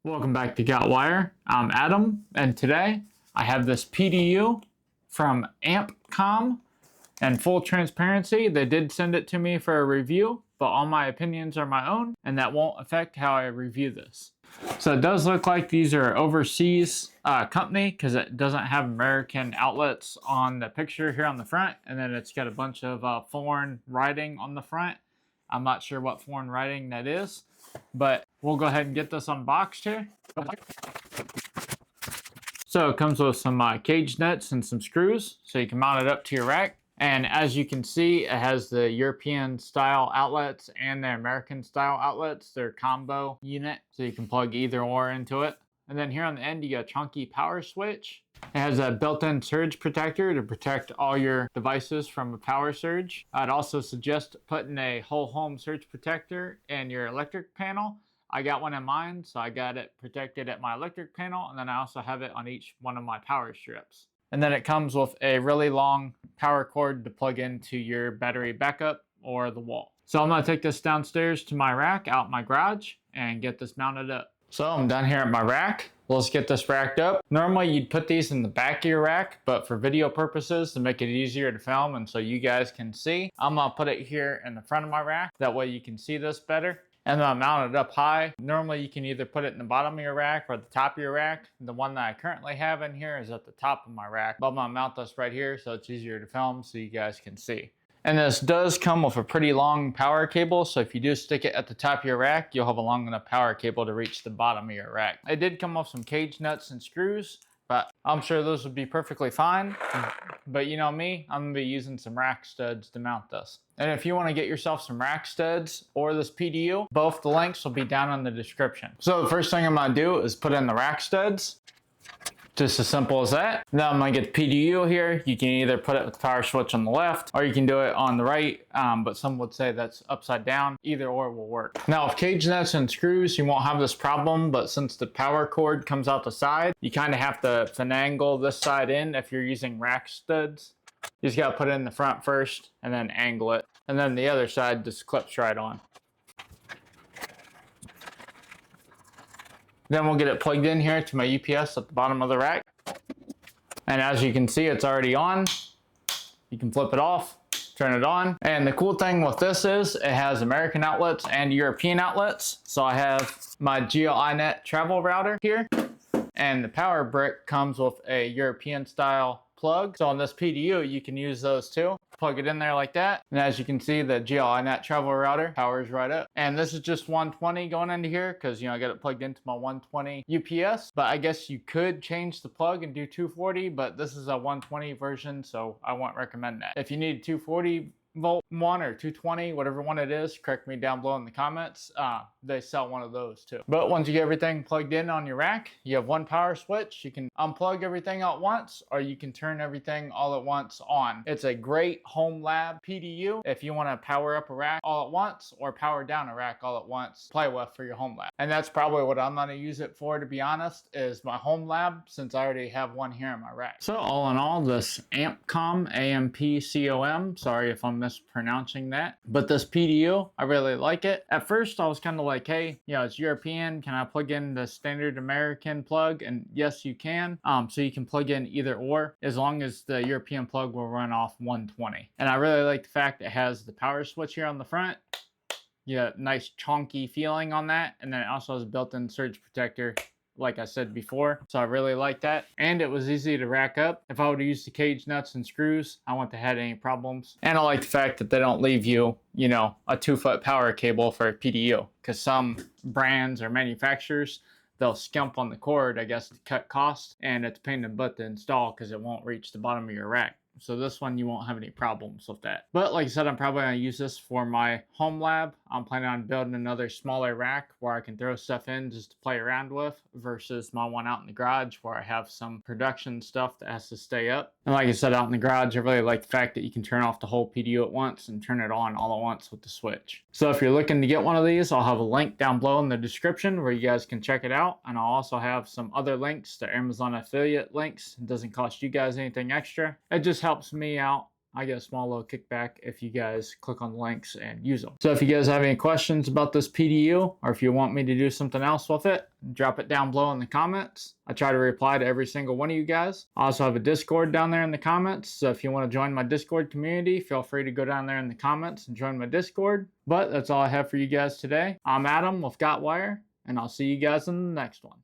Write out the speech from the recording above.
Welcome back to GotWire. I'm Adam, and today I have this PDU from Ampcom. And full transparency, they did send it to me for a review, but all my opinions are my own, and that won't affect how I review this. So it does look like these are overseas company because it doesn't have American outlets on the picture here on the front, and then it's got a bunch of foreign writing on the front. I'm not sure what foreign writing that is, but we'll go ahead and get this unboxed here. So it comes with some cage nuts and some screws, so you can mount it up to your rack. And as you can see, it has the European style outlets and the American style outlets. They're combo unit, so you can plug either or into it. And then here on the end, you got a chunky power switch. It has a built-in surge protector to protect all your devices from a power surge. I'd also suggest putting a whole home surge protector in your electric panel. I got one in mine, so I got it protected at my electric panel, and then I also have it on each one of my power strips. And then it comes with a really long power cord to plug into your battery backup or the wall. So I'm gonna take this downstairs to my rack out in my garage and get this mounted up. So I'm down here at my rack. Let's get this racked up. Normally you'd put these in the back of your rack, but for video purposes to make it easier to film and so you guys can see, I'm gonna put it here in the front of my rack. That way you can see this better. And then I mount it up high. Normally you can either put it in the bottom of your rack or the top of your rack. The one that I currently have in here is at the top of my rack. But I'm gonna mount this right here so it's easier to film so you guys can see. And this does come with a pretty long power cable, so if you do stick it at the top of your rack, you'll have a long enough power cable to reach the bottom of your rack. It did come with some cage nuts and screws, but I'm sure those would be perfectly fine. But you know me, I'm gonna be using some rack studs to mount this. And if you wanna get yourself some rack studs or this PDU, both the links will be down in the description. So the first thing I'm gonna do is put in the rack studs. Just as simple as that. Now I'm gonna get the PDU here. You can either put it with the power switch on the left or you can do it on the right, but some would say that's upside down. Either or will work. Now with cage nuts and screws, you won't have this problem, but since the power cord comes out the side, you kind of have to finagle this side in if you're using rack studs. You just gotta put it in the front first and then angle it. And then the other side just clips right on. Then we'll get it plugged in here to my UPS at the bottom of the rack. And as you can see, it's already on. You can flip it off, turn it on. And the cool thing with this is it has American outlets and European outlets. So I have my GotWire travel router here. And the power brick comes with a European style plug. So on this PDU, you can use those too. Plug it in there like that. And as you can see, the GotWire travel router powers right up. And this is just 120 going into here because, you know, I got it plugged into my 120 UPS. But I guess you could change the plug and do 240, but this is a 120 version, so I won't recommend that. If you need 240 volt one or 220, whatever one it is, correct me down below in the comments. They sell one of those too. But once you get everything plugged in on your rack, you have one power switch. You can unplug everything at once, or you can turn everything all at once on. It's a great home lab PDU if you want to power up a rack all at once or power down a rack all at once, play with for your home lab. And that's probably what I'm going to use it for, to be honest, is my home lab, since I already have one here in my rack. So all in all, this Ampcom, A-M-P-C-O-M, sorry if I'm mispronouncing that, but this PDU, I really like it. At first I was kind of like, hey, you know, it's European, can I plug in the standard American plug? And yes, you can. So you can plug in either or, as long as the European plug will run off 120. And I really like the fact it has the power switch here on the front. Yeah, nice chunky feeling on that. And then it also has a built-in surge protector, like I said before. So I really like that. And it was easy to rack up. If I would have used the cage nuts and screws, I wouldn't have had any problems. And I like the fact that they don't leave you, you know, a 2-foot power cable for a PDU, because some brands or manufacturers, they'll skimp on the cord, I guess, to cut costs, and it's a pain in the butt to install because it won't reach the bottom of your rack. So this one, you won't have any problems with that. But like I said, I'm probably gonna use this for my home lab. I'm planning on building another smaller rack where I can throw stuff in just to play around with, versus my one out in the garage where I have some production stuff that has to stay up. And like I said, out in the garage, I really like the fact that you can turn off the whole PDU at once and turn it on all at once with the switch. So if you're looking to get one of these, I'll have a link down below in the description where you guys can check it out. And I'll also have some other links to Amazon affiliate links. It doesn't cost you guys anything extra. It just helps me out I get a small little kickback if you guys click on the links and use them. So if you guys have any questions about this PDU, or if you want me to do something else with it, drop it down below in the comments. I try to reply to every single one of you guys. I also have a Discord down there in the comments, so if you want to join my Discord community, feel free to go down there in the comments and join my Discord. But that's all I have for you guys today. I'm Adam with GotWire, and I'll see you guys in the next one.